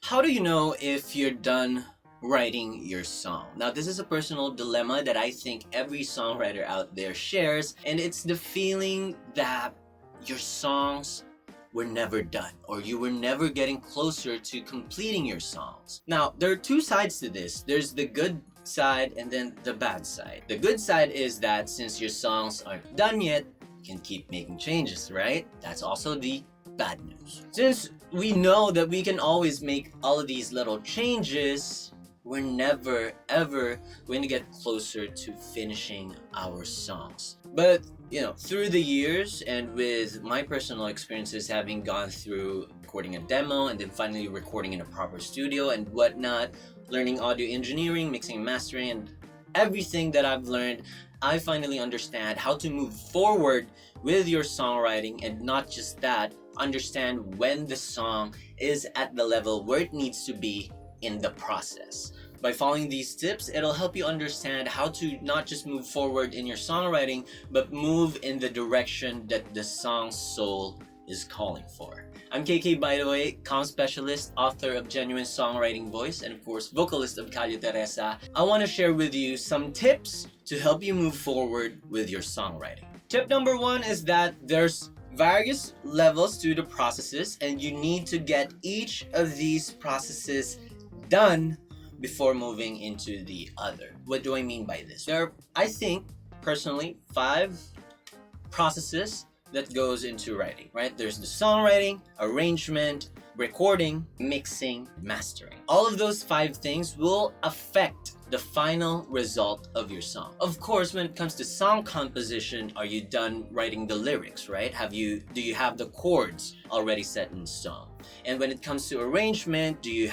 How do you know if you're done writing your song? Now, this is a personal dilemma that I think every songwriter out there shares, and it's the feeling that your songs were never done or you were never getting closer to completing your songs. Now, there are two sides to this. There's the good side and then the bad side. The good side is that since your songs aren't done yet, you can keep making changes, right? That's also the bad news. Since we know that we can always make all of these little changes, we're never ever going to get closer to finishing our songs. But through the years and with my personal experiences having gone through recording a demo and then finally recording in a proper studio and whatnot, learning audio engineering, mixing and mastering, and everything that I've learned, I finally understand how to move forward with your songwriting, and not just that, understand when the song is at the level where it needs to be in the process. By following these tips, it'll help you understand how to not just move forward in your songwriting, but move in the direction that the song's soul is calling for. I'm KK, by the way, comm specialist, author of Genuine Songwriting Voice, and of course, vocalist of Calle Teresa. I want to share with you some tips to help you move forward with your songwriting. Tip number one is that there's various levels to the processes, and you need to get each of these processes done before moving into the other. What do I mean by this? There are, I think, personally, 5 processes that goes into writing, right? There's the songwriting, arrangement, recording, mixing, mastering. All of those 5 things will affect the final result of your song. Of course, when it comes to song composition, are you done writing the lyrics, right? Do you have the chords already set in stone? And when it comes to arrangement, do you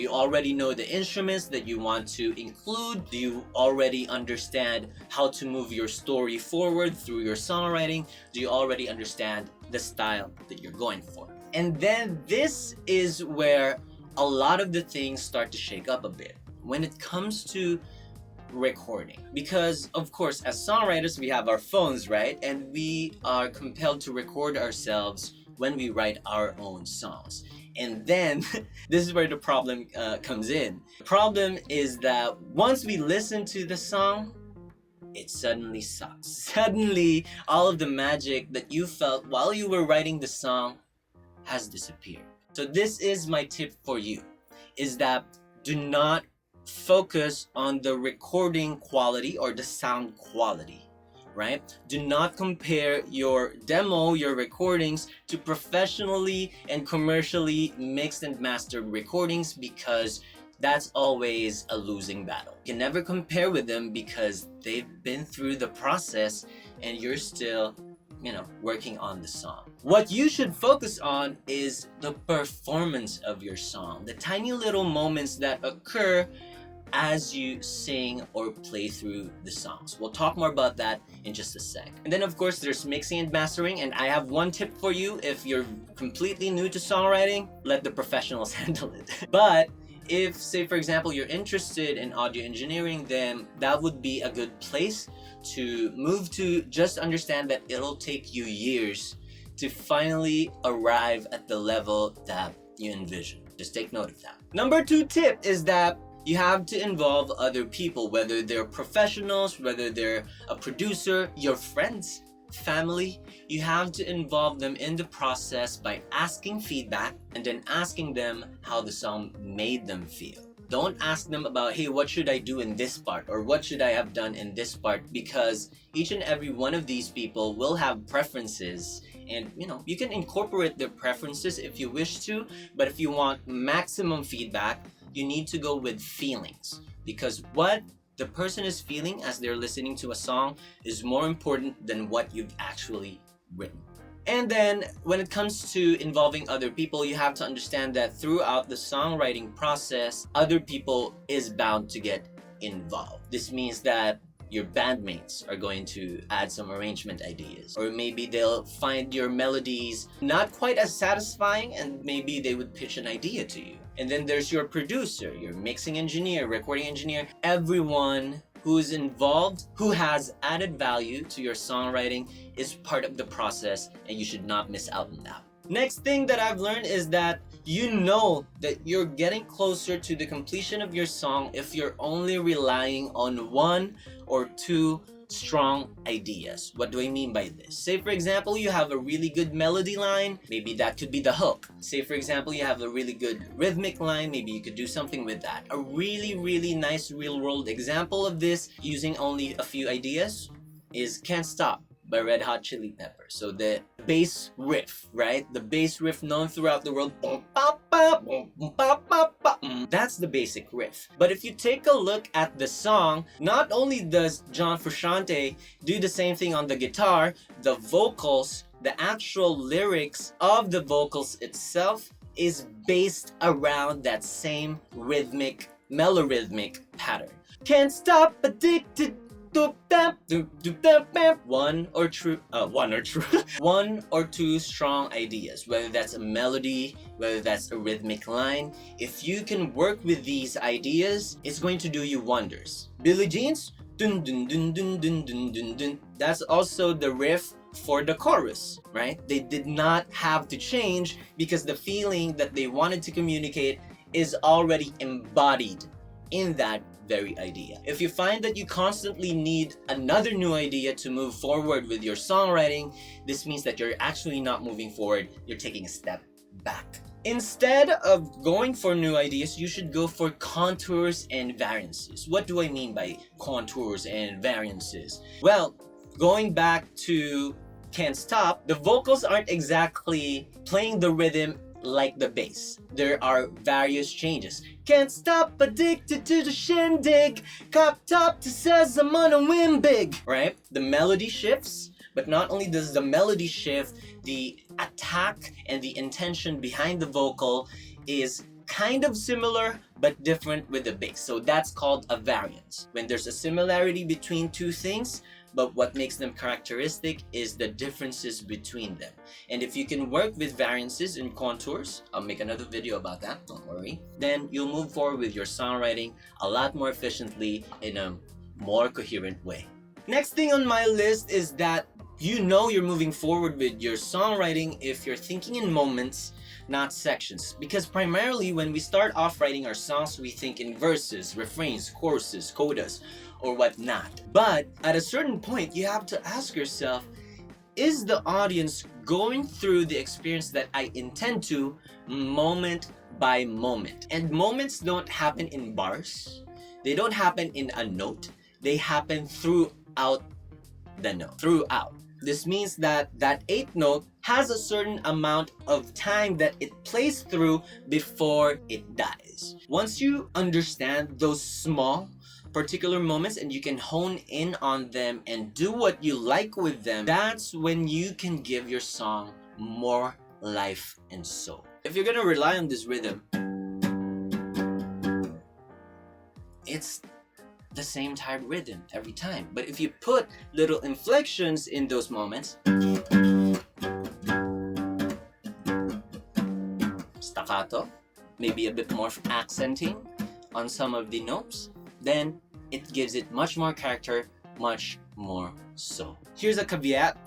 already know the instruments that you want to include? Do you already understand how to move your story forward through your songwriting? Do you already understand the style that you're going for? And then this is where a lot of the things start to shake up a bit when it comes to recording. Because of course, as songwriters, we have our phones, right? And we are compelled to record ourselves when we write our own songs. And then this is where the problem comes in. The problem is that once we listen to the song, it suddenly sucks. Suddenly, all of the magic that you felt while you were writing the song has disappeared. So this is my tip for you, is that do not focus on the recording quality or the sound quality, right? Do not compare your demo, your recordings, to professionally and commercially mixed and mastered recordings, because that's always a losing battle. You can never compare with them because they've been through the process and you're still working on the song. What you should focus on is the performance of your song, the tiny little moments that occur as you sing or play through the songs. We'll talk more about that in just a sec. And then of course there's mixing and mastering, and I have one tip for you. If you're completely new to songwriting, let the professionals handle it. But if, say for example, you're interested in audio engineering, then that would be a good place to move to. Just understand that it'll take you years to finally arrive at the level that you envision. Just take note of that. Number 2 tip is that you have to involve other people, whether they're professionals, whether they're a producer, your friends, family. You have to involve them in the process by asking feedback and then asking them how the song made them feel. Don't ask them about, hey, what should I do in this part, or what should I have done in this part, because each and every one of these people will have preferences, and you can incorporate their preferences if you wish to, but if you want maximum feedback, you need to go with feelings, because what the person is feeling as they're listening to a song is more important than what you've actually written. And then when it comes to involving other people, you have to understand that throughout the songwriting process, other people is bound to get involved. This means that your bandmates are going to add some arrangement ideas, or maybe they'll find your melodies not quite as satisfying, and maybe they would pitch an idea to you. And then there's your producer, your mixing engineer, recording engineer, everyone who is involved, who has added value to your songwriting, is part of the process, and you should not miss out on that. Next thing that I've learned is that you know that you're getting closer to the completion of your song if you're only relying on one or two strong ideas. What do I mean by this? Say for example, you have a really good melody line, maybe that could be the hook. Say for example, you have a really good rhythmic line, maybe you could do something with that. A really nice real world example of this using only a few ideas is Can't Stop by Red Hot Chili Peppers. So the bass riff, right? The bass riff known throughout the world. That's the basic riff. But if you take a look at the song, not only does John Frusciante do the same thing on the guitar, the vocals, the actual lyrics of the vocals itself is based around that same rhythmic, melorhythmic pattern. Can't stop addicted. One or two strong ideas, whether that's a melody, whether that's a rhythmic line. If you can work with these ideas, it's going to do you wonders. Billie Jean's dun dun dun dun dun dun dun dun. That's also the riff for the chorus, right? They did not have to change because the feeling that they wanted to communicate is already embodied in that very idea. If you find that you constantly need another new idea to move forward with your songwriting, this means that you're actually not moving forward, you're taking a step back. Instead of going for new ideas, you should go for contours and variances. What do I mean by contours and variances? Well, going back to Can't Stop, the vocals aren't exactly playing the rhythm like the bass. There are various changes. Can't stop addicted to the shindig. Cop top to says I'm on a win big. Right? The melody shifts, but not only does the melody shift, the attack and the intention behind the vocal is kind of similar but different with the bass. So that's called a variance. When there's a similarity between two things, but what makes them characteristic is the differences between them. And if you can work with variances and contours, I'll make another video about that, don't worry, then you'll move forward with your songwriting a lot more efficiently in a more coherent way. Next thing on my list is that you know you're moving forward with your songwriting if you're thinking in moments, not sections. Because primarily when we start off writing our songs, we think in verses, refrains, choruses, codas, or whatnot. But at a certain point, you have to ask yourself, is the audience going through the experience that I intend to moment by moment? And moments don't happen in bars. They don't happen in a note. They happen throughout the note. Throughout. This means that that eighth note has a certain amount of time that it plays through before it dies. Once you understand those small particular moments and you can hone in on them and do what you like with them, that's when you can give your song more life and soul. If you're gonna rely on this rhythm, it's the same type rhythm every time. But if you put little inflections in those moments, staccato, maybe a bit more accenting on some of the notes, then it gives it much more character, much more soul. Here's a caveat.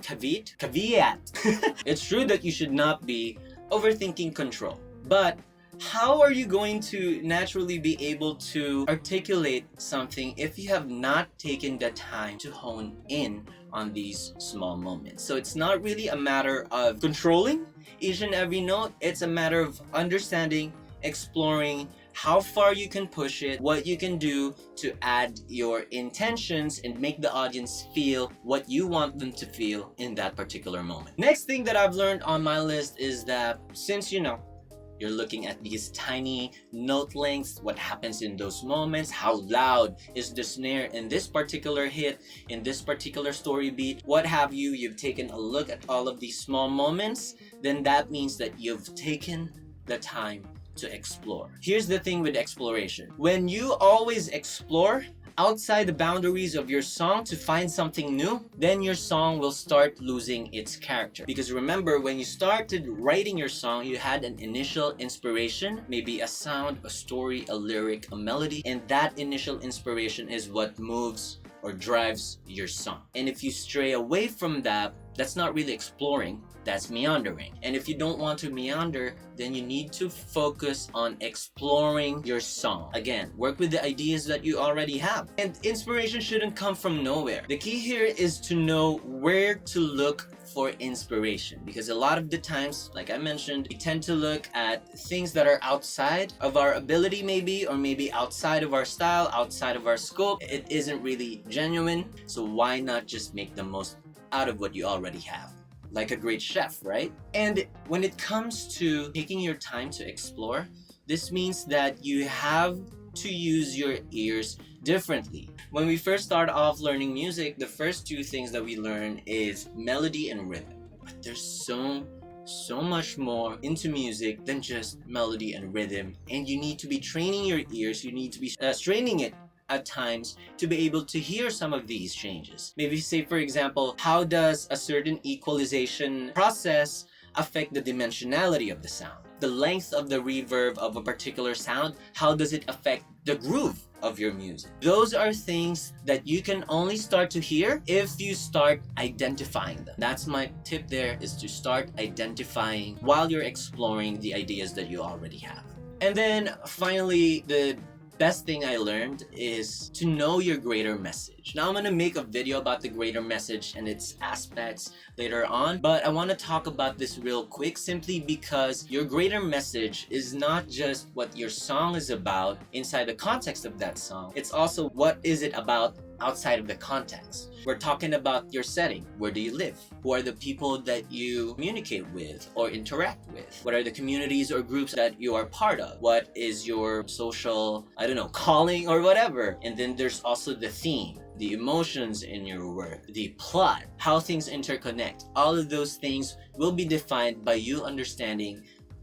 It's true that you should not be overthinking control, but how are you going to naturally be able to articulate something if you have not taken the time to hone in on these small moments? So it's not really a matter of controlling each and every note, it's a matter of understanding, exploring how far you can push it, what you can do to add your intentions and make the audience feel what you want them to feel in that particular moment. Next thing that I've learned on my list is that since you're looking at these tiny note lengths, what happens in those moments, how loud is the snare in this particular hit, in this particular story beat, what have you, you've taken a look at all of these small moments, then that means that you've taken the time to explore. Here's the thing with exploration. When you always explore outside the boundaries of your song to find something new, then your song will start losing its character. Because remember, when you started writing your song, you had an initial inspiration, maybe a sound, a story, a lyric, a melody, and that initial inspiration is what moves or drives your song. And if you stray away from that, That's not really exploring, that's meandering. And if you don't want to meander, then you need to focus on exploring your song. Again, work with the ideas that you already have. And inspiration shouldn't come from nowhere. The key here is to know where to look for inspiration, because a lot of the times, like I mentioned, we tend to look at things that are outside of our ability maybe, or maybe outside of our style, outside of our scope. It isn't really genuine, so why not just make the most out of what you already have? Like a great chef, right? And when it comes to taking your time to explore, this means that you have to use your ears differently. When we first start off learning music, the first two things that we learn is melody and rhythm. But there's so much more into music than just melody and rhythm, and you need to be training your ears. You need to be straining it at times to be able to hear some of these changes. Maybe say, for example, how does a certain equalization process affect the dimensionality of the sound? The length of the reverb of a particular sound, how does it affect the groove of your music? Those are things that you can only start to hear if you start identifying them. That's my tip there, is to start identifying while you're exploring the ideas that you already have. And then finally, the best thing I learned is to know your greater message. Now I'm gonna make a video about the greater message and its aspects later on, but I want to talk about this real quick simply because your greater message is not just what your song is about inside the context of that song. It's also what is it about outside of the context. We're talking about your setting. Where do you live? Who are the people that you communicate with or interact with? What are the communities or groups that you are part of? What is your social, calling or whatever? And then there's also the theme, the emotions in your work, the plot, how things interconnect. All of those things will be defined by you understanding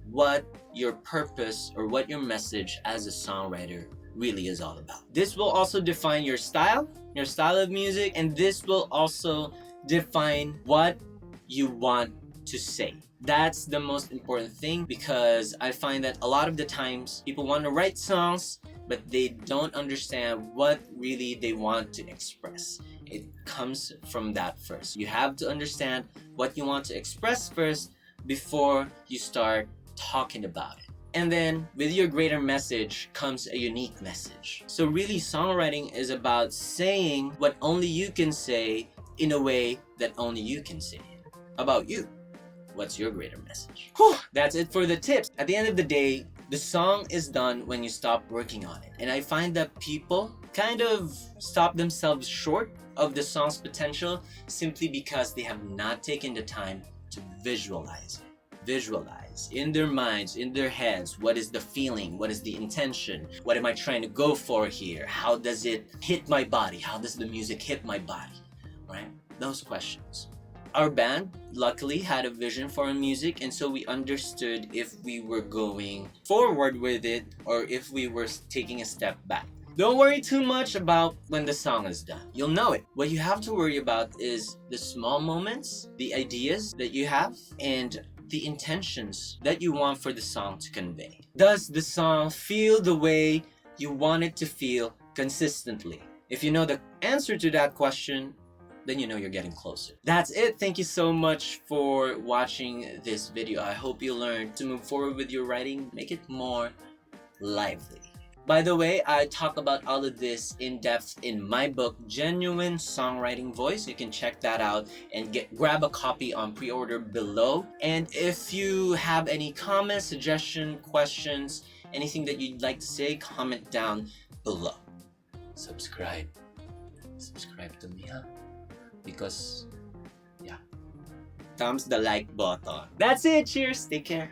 what your purpose or what your message as a songwriter really is all about. This will also define your style of music, and this will also define what you want to say. That's the most important thing, because I find that a lot of the times people want to write songs, but they don't understand what really they want to express. It comes from that first. You have to understand what you want to express first before you start talking about it. And then with your greater message comes a unique message. So really, songwriting is about saying what only you can say in a way that only you can say it. About you. What's your greater message? Whew, that's it for the tips. At the end of the day, the song is done when you stop working on it. And I find that people kind of stop themselves short of the song's potential simply because they have not taken the time to visualize it. Visualize in their minds, in their heads, what is the feeling, what is the intention, what am I trying to go for here, how does it hit my body, how does the music hit my body, right? Those questions. Our band luckily had a vision for our music, and so we understood if we were going forward with it or if we were taking a step back. Don't worry too much about when the song is done. You'll know it. What you have to worry about is the small moments, the ideas that you have, and the intentions that you want for the song to convey. Does the song feel the way you want it to feel consistently? If you know the answer to that question, then you know you're getting closer. That's it. Thank you so much for watching this video. I hope you learned to move forward with your writing, make it more lively. By the way, I talk about all of this in depth in my book, Genuine Songwriting Voice. You can check that out and grab a copy on pre-order below. And if you have any comments, suggestions, questions, anything that you'd like to say, comment down below. Subscribe to me, huh? Because, yeah. Thumbs the like button. That's it. Cheers. Take care.